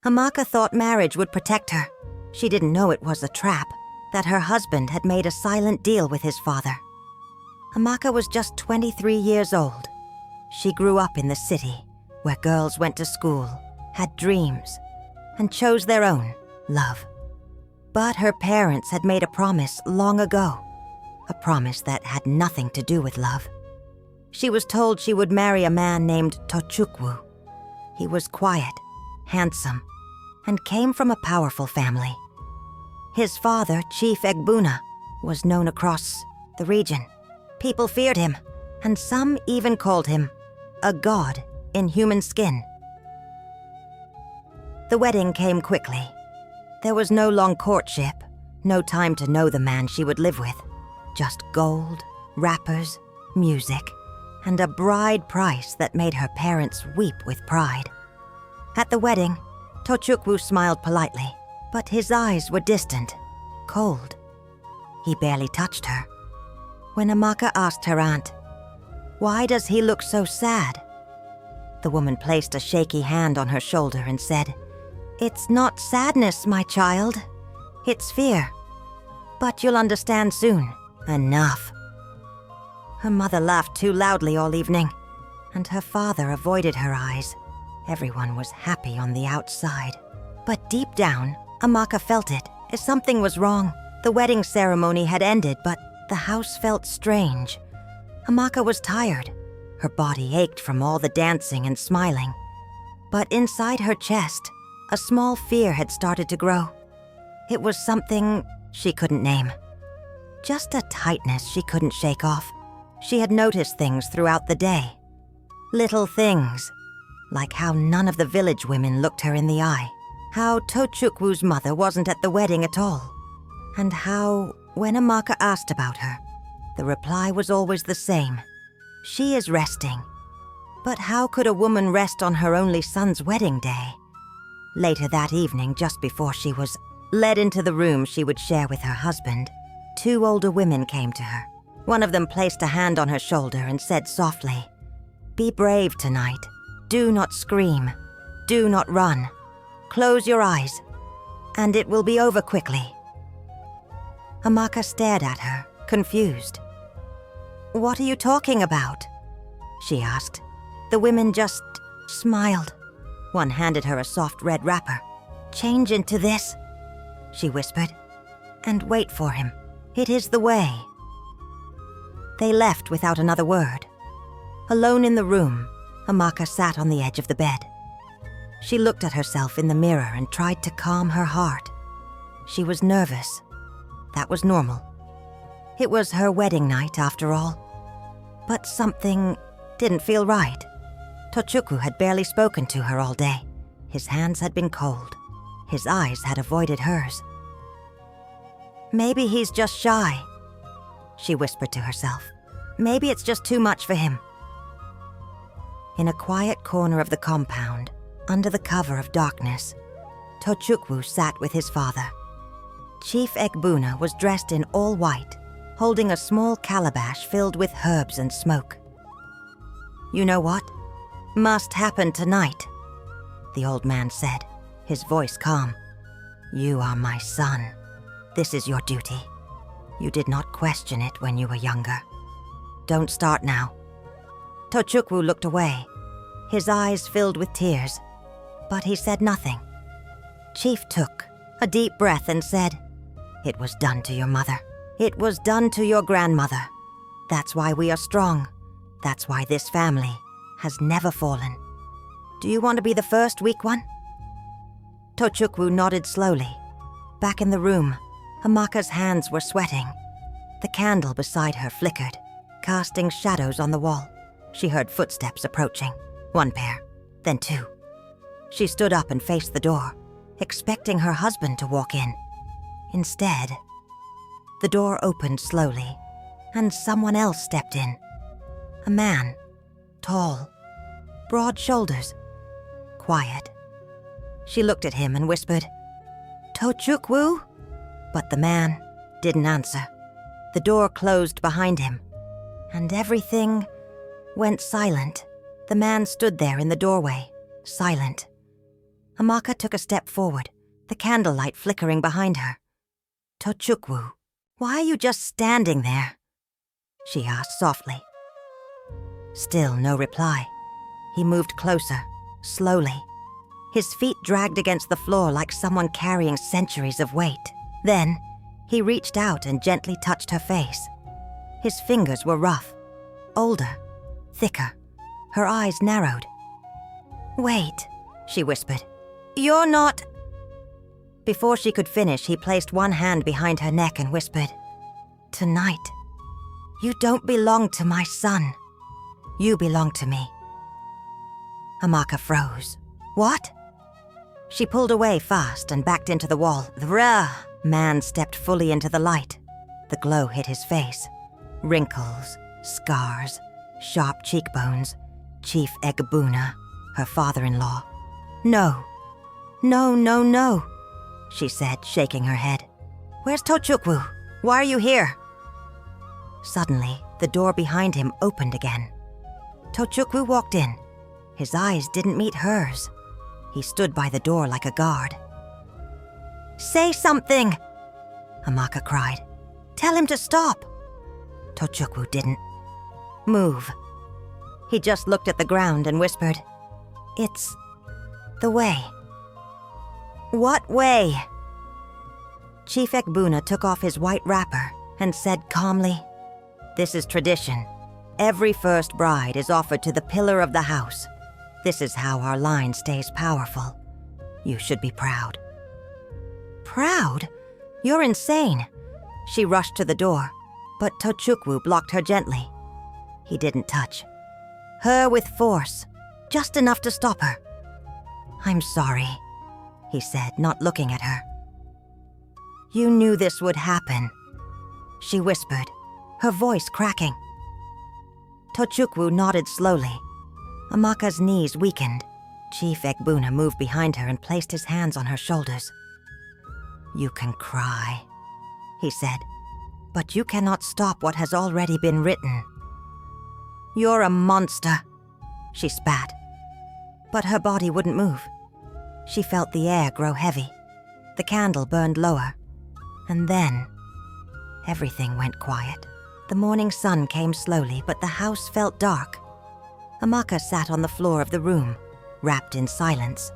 Amaka thought marriage would protect her. She didn't know it was a trap, that her husband had made a silent deal with his father. Amaka was just 23 years old. She grew up in the city, where girls went to school, had dreams, and chose their own love. But her parents had made a promise long ago, a promise that had nothing to do with love. She was told she would marry a man named Tochukwu. He was quiet, handsome, and came from a powerful family. His father, Chief Egbuna, was known across the region. People feared him, and some even called him a god in human skin. The wedding came quickly. There was no long courtship, no time to know the man she would live with. Just gold, wrappers, music, and a bride price that made her parents weep with pride. At the wedding, Tochukwu smiled politely, but his eyes were distant, cold. He barely touched her. When Amaka asked her aunt, "Why does he look so sad?" the woman placed a shaky hand on her shoulder and said, "It's not sadness, my child. It's fear. But you'll understand soon. Enough." Her mother laughed too loudly all evening, and her father avoided her eyes. Everyone was happy on the outside. But deep down, Amaka felt it, as something was wrong. The wedding ceremony had ended, but the house felt strange. Amaka was tired. Her body ached from all the dancing and smiling. But inside her chest, a small fear had started to grow. It was something she couldn't name. Just a tightness she couldn't shake off. She had noticed things throughout the day. Little things, like how none of the village women looked her in the eye, how Tochukwu's mother wasn't at the wedding at all, and how, when Amaka asked about her, the reply was always the same. She is resting. But how could a woman rest on her only son's wedding day? Later that evening, just before she was led into the room she would share with her husband, 2 older women came to her. One of them placed a hand on her shoulder and said softly, "Be brave tonight. Do not scream. Do not run. Close your eyes, and it will be over quickly." Amaka stared at her, confused. "What are you talking about?" she asked. The women just smiled. One handed her a soft red wrapper. "Change into this," she whispered, "and wait for him. It is the way." They left without another word. Alone in the room, Amaka sat on the edge of the bed. She looked at herself in the mirror and tried to calm her heart. She was nervous. That was normal. It was her wedding night, after all. But something didn't feel right. Tochukwu had barely spoken to her all day. His hands had been cold. His eyes had avoided hers. "Maybe he's just shy," she whispered to herself. "Maybe it's just too much for him." In a quiet corner of the compound, under the cover of darkness, Tochukwu sat with his father. Chief Egbuna was dressed in all white, holding a small calabash filled with herbs and smoke. "You know what? Must happen tonight," the old man said, his voice calm. "You are my son. This is your duty. You did not question it when you were younger. Don't start now." Tochukwu looked away, his eyes filled with tears, but he said nothing. Chief took a deep breath and said, "It was done to your mother. It was done to your grandmother. That's why we are strong. That's why this family has never fallen. Do you want to be the first weak one?" Tochukwu nodded slowly. Back in the room, Amaka's hands were sweating. The candle beside her flickered, casting shadows on the wall. She heard footsteps approaching. 1 pair, then 2. She stood up and faced the door, expecting her husband to walk in. Instead, the door opened slowly, and someone else stepped in. A man, tall, broad shoulders, quiet. She looked at him and whispered, "Tochukwu?" But the man didn't answer. The door closed behind him, and everything went silent. The man stood there in the doorway, silent. Amaka took a step forward, the candlelight flickering behind her. "Tochukwu, why are you just standing there?" she asked softly. Still no reply. He moved closer, slowly. His feet dragged against the floor like someone carrying centuries of weight. Then, he reached out and gently touched her face. His fingers were rough, older, thicker. Her eyes narrowed. "Wait," she whispered. "You're not—" Before she could finish, he placed one hand behind her neck and whispered, "Tonight, you don't belong to my son. You belong to me." Amaka froze. "What?" She pulled away fast and backed into the wall. The man stepped fully into the light. The glow hit his face. Wrinkles, scars, sharp cheekbones. Chief Egbuna, her father-in-law. "No, no, no, no," she said, shaking her head. "Where's Tochukwu? Why are you here?" Suddenly, the door behind him opened again. Tochukwu walked in. His eyes didn't meet hers. He stood by the door like a guard. "Say something!" Amaka cried. "Tell him to stop!" Tochukwu didn't. "Move." He just looked at the ground and whispered, "It's the way." "What way?" Chief Egbuna took off his white wrapper and said calmly, "This is tradition. Every first bride is offered to the pillar of the house. This is how our line stays powerful. You should be proud." "Proud? You're insane." She rushed to the door, but Tochukwu blocked her gently. He didn't touch. Her with force, just enough to stop her. "I'm sorry," he said, not looking at her. "You knew this would happen," she whispered, her voice cracking. Tochukwu nodded slowly. Amaka's knees weakened. Chief Egbuna moved behind her and placed his hands on her shoulders. "You can cry," he said, "but you cannot stop what has already been written." "You're a monster," she spat. But her body wouldn't move. She felt the air grow heavy. The candle burned lower. And then, everything went quiet. The morning sun came slowly, but the house felt dark. Amaka sat on the floor of the room, wrapped in silence.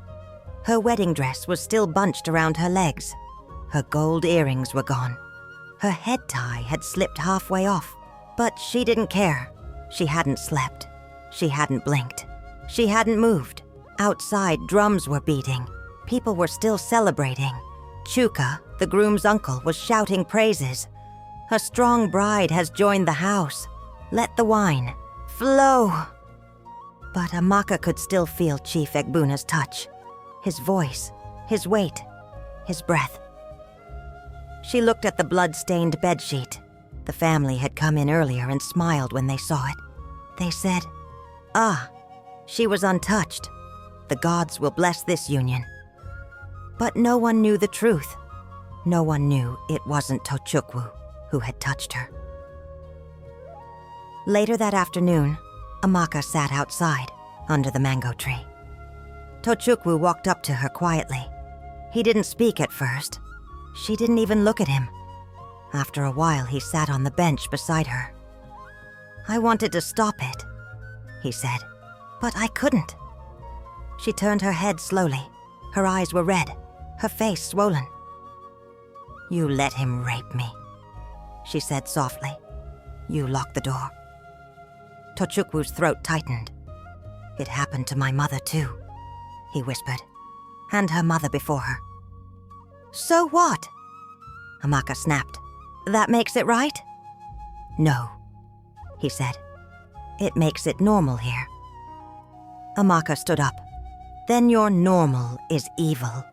Her wedding dress was still bunched around her legs. Her gold earrings were gone. Her head tie had slipped halfway off, but she didn't care. She hadn't slept. She hadn't blinked. She hadn't moved. Outside, drums were beating. People were still celebrating. Chuka, the groom's uncle, was shouting praises. "A strong bride has joined the house. Let the wine flow." But Amaka could still feel Chief Egbuna's touch. His voice, his weight, his breath. She looked at the blood-stained bedsheet. The family had come in earlier and smiled when they saw it. They said, "Ah, she was untouched. The gods will bless this union." But no one knew the truth. No one knew it wasn't Tochukwu who had touched her. Later that afternoon, Amaka sat outside, under the mango tree. Tochukwu walked up to her quietly. He didn't speak at first. She didn't even look at him. After a while, he sat on the bench beside her. "I wanted to stop it," he said, "but I couldn't." She turned her head slowly. Her eyes were red, her face swollen. "You let him rape me," she said softly. "You locked the door." Tochukwu's throat tightened. "It happened to my mother too," he whispered, "and her mother before her." "So what?" Amaka snapped. "That makes it right?" "No," he said. "It makes it normal here." Amaka stood up. "Then your normal is evil."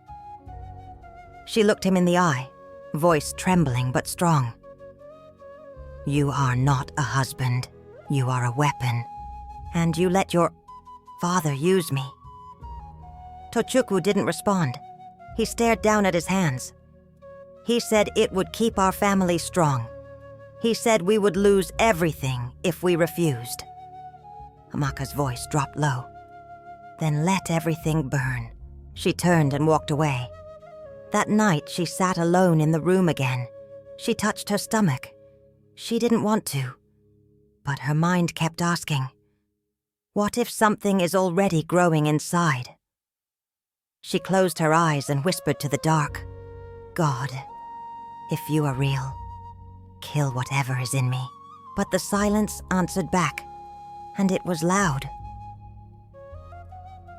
She looked him in the eye, voice trembling but strong. "You are not a husband. You are a weapon. And you let your father use me." Tochukwu didn't respond. He stared down at his hands. "He said it would keep our family strong. He said we would lose everything if we refused." Amaka's voice dropped low. "Then let everything burn," She turned and walked away. That night, she sat alone in the room again. She touched her stomach. She didn't want to, but her mind kept asking, what if something is already growing inside? She closed her eyes and whispered to the dark, God, if you are real, kill whatever is in me. But the silence answered back, and it was loud.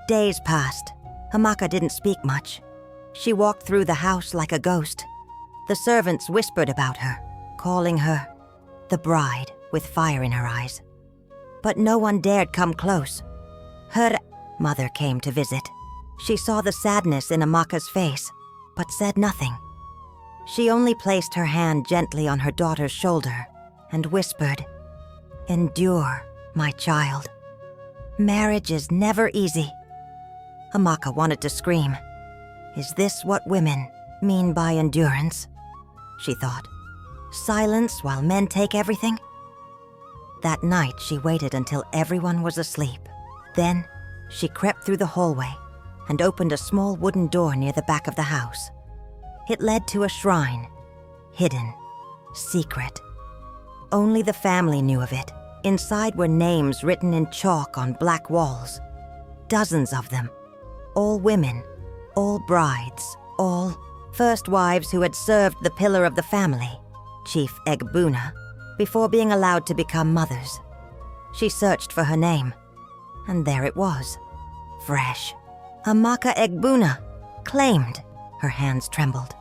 Days passed. Amaka didn't speak much. She walked through the house like a ghost. The servants whispered about her, calling her the bride with fire in her eyes. But no one dared come close. Her mother came to visit. She saw the sadness in Amaka's face, but said nothing. She only placed her hand gently on her daughter's shoulder and whispered, endure, my child. Marriage is never easy. Amaka wanted to scream. Is this what women mean by endurance? She thought. Silence while men take everything? That night, she waited until everyone was asleep. Then, she crept through the hallway and opened a small wooden door near the back of the house. It led to a shrine, hidden, secret. Only the family knew of it. Inside were names written in chalk on black walls. Dozens of them. All women, all brides, all first wives who had served the pillar of the family, Chief Egbuna, before being allowed to become mothers. She searched for her name, and there it was, fresh. Amaka Egbuna, claimed. Her hands trembled.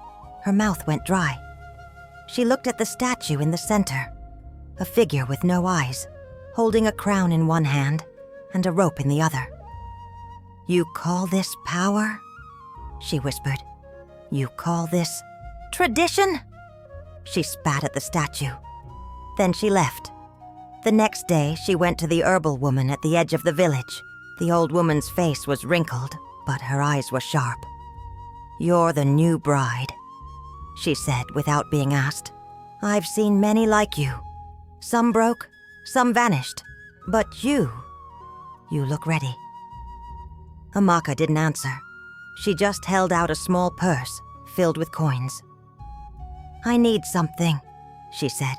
Her mouth went dry. She looked at the statue in the center, a figure with no eyes, holding a crown in one hand and a rope in the other. You call this power? She whispered. You call this tradition? She spat at the statue. Then she left. The next day, she went to the herbal woman at the edge of the village. The old woman's face was wrinkled, but her eyes were sharp. You're the new bride, she said without being asked. I've seen many like you. Some broke, some vanished. But you look ready. Amaka didn't answer. She just held out a small purse filled with coins. I need something, she said.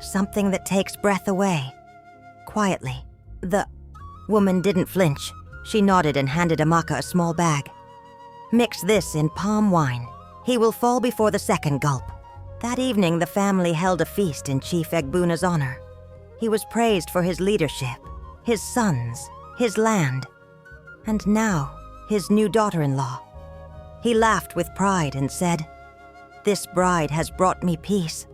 Something that takes breath away. Quietly. The woman didn't flinch. She nodded and handed Amaka a small bag. Mix this in palm wine. He will fall before the second gulp. That evening, the family held a feast in Chief Egbuna's honor. He was praised for his leadership, his sons, his land, and now his new daughter-in-law. He laughed with pride and said, This bride has brought me peace.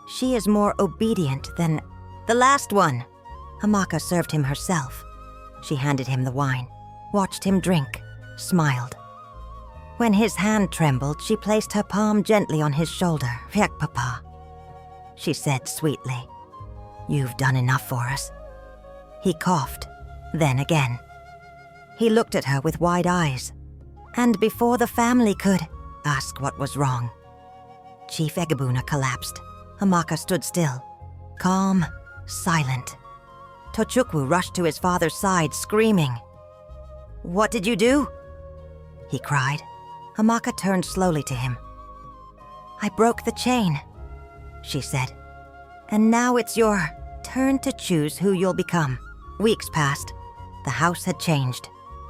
She is more obedient than the last one. Amaka served him herself. She handed him the wine, watched him drink, smiled. When his hand trembled, she placed her palm gently on his shoulder. Viek papa, she said sweetly. You've done enough for us. He coughed, then again. He looked at her with wide eyes, and before the family could ask what was wrong, Chief Egbuna collapsed. Amaka stood still, calm, silent. Tochukwu rushed to his father's side, screaming. What did you do? He cried. Amaka turned slowly to him. I broke the chain, she said. And now it's your turn to choose who you'll become. Weeks passed. The house had changed.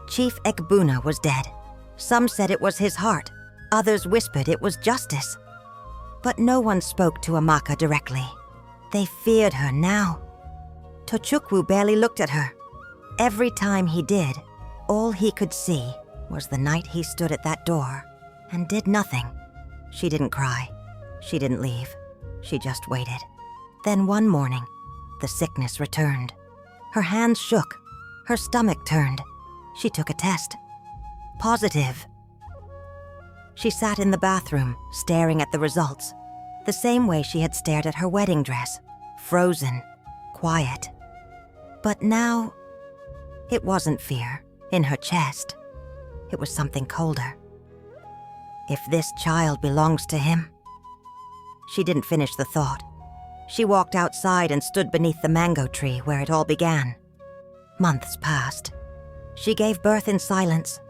Chief Egbuna was dead. Some said it was his heart. Others whispered it was justice. But no one spoke to Amaka directly. They feared her now. Tochukwu barely looked at her. Every time he did, all he could see was the night he stood at that door and did nothing. She didn't cry. She didn't leave. She just waited. Then one morning, the sickness returned. Her hands shook. Her stomach turned. She took a test. Positive. She sat in the bathroom, staring at the results, the same way she had stared at her wedding dress, frozen, quiet. But now, it wasn't fear in her chest. It was something colder. If this child belongs to him. She didn't finish the thought. She walked outside and stood beneath the mango tree where it all began. Months passed. She gave birth in silence.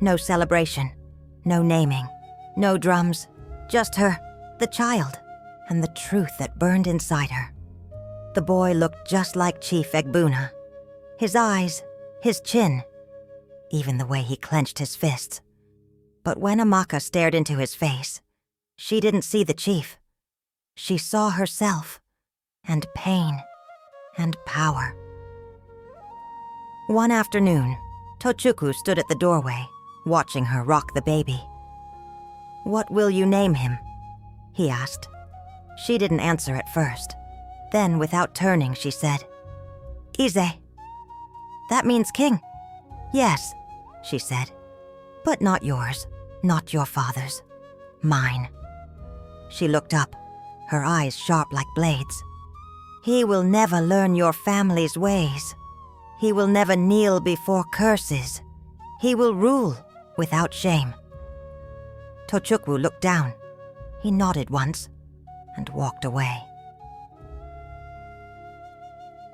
No celebration, no naming, no drums, just her, the child, and the truth that burned inside her. The boy looked just like Chief Egbuna. His eyes, his chin, even the way he clenched his fists. But when Amaka stared into his face, she didn't see the chief. She saw herself, and pain, and power. One afternoon, Tochukwu stood at the doorway, watching her rock the baby. "What will you name him?" he asked. She didn't answer at first. Then, without turning, she said, "Ize." "That means king." "Yes," she said, "but not yours, not your father's, mine." She looked up, her eyes sharp like blades. "He will never learn your family's ways. He will never kneel before curses. He will rule without shame." Tochukwu looked down. He nodded once and walked away.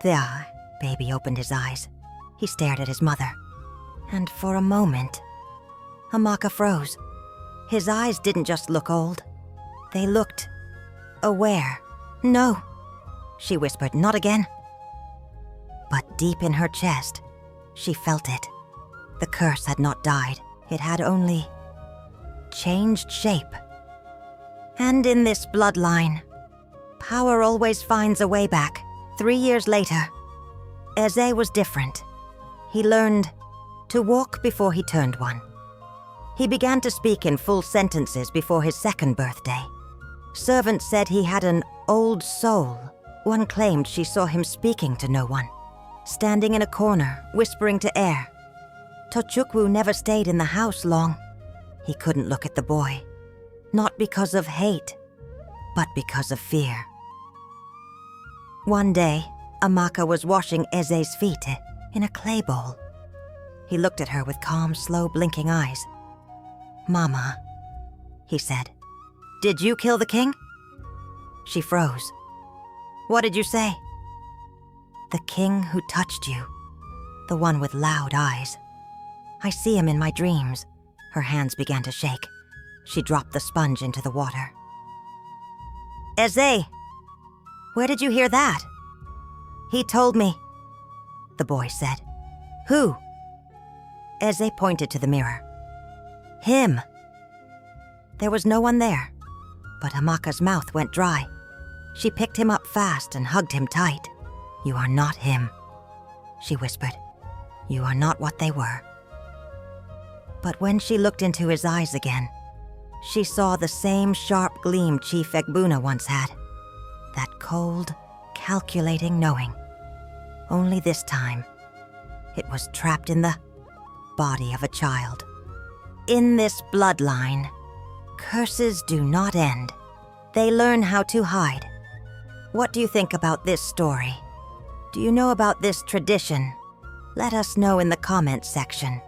There, baby opened his eyes. He stared at his mother. And for a moment, Amaka froze. His eyes didn't just look old. They looked aware. "No," she whispered, "not again." But deep in her chest, she felt it. The curse had not died. It had only changed shape. And in this bloodline, power always finds a way back. 3 years later, Eze was different. He learned to walk before he turned one. He began to speak in full sentences before his second birthday. Servants said he had an old soul. One claimed she saw him speaking to no one, standing in a corner, whispering to air. Tochukwu never stayed in the house long. He couldn't look at the boy, not because of hate, but because of fear. One day, Amaka was washing Eze's feet in a clay bowl. He looked at her with calm, slow blinking eyes. "Mama," he said, "did you kill the king?" She froze. "What did you say?" "The king who touched you, the one with loud eyes. I see him in my dreams." Her hands began to shake. She dropped the sponge into the water. "Eze, where did you hear that?" "He told me," the boy said. "Who?" Eze pointed to the mirror. "Him." There was no one there, but Amaka's mouth went dry. She picked him up fast and hugged him tight. "You are not him," she whispered. "You are not what they were." But when she looked into his eyes again, she saw the same sharp gleam Chief Egbuna once had. That cold, calculating knowing. Only this time, it was trapped in the body of a child. In this bloodline, curses do not end. They learn how to hide. What do you think about this story? Do you know about this tradition? Let us know in the comments section.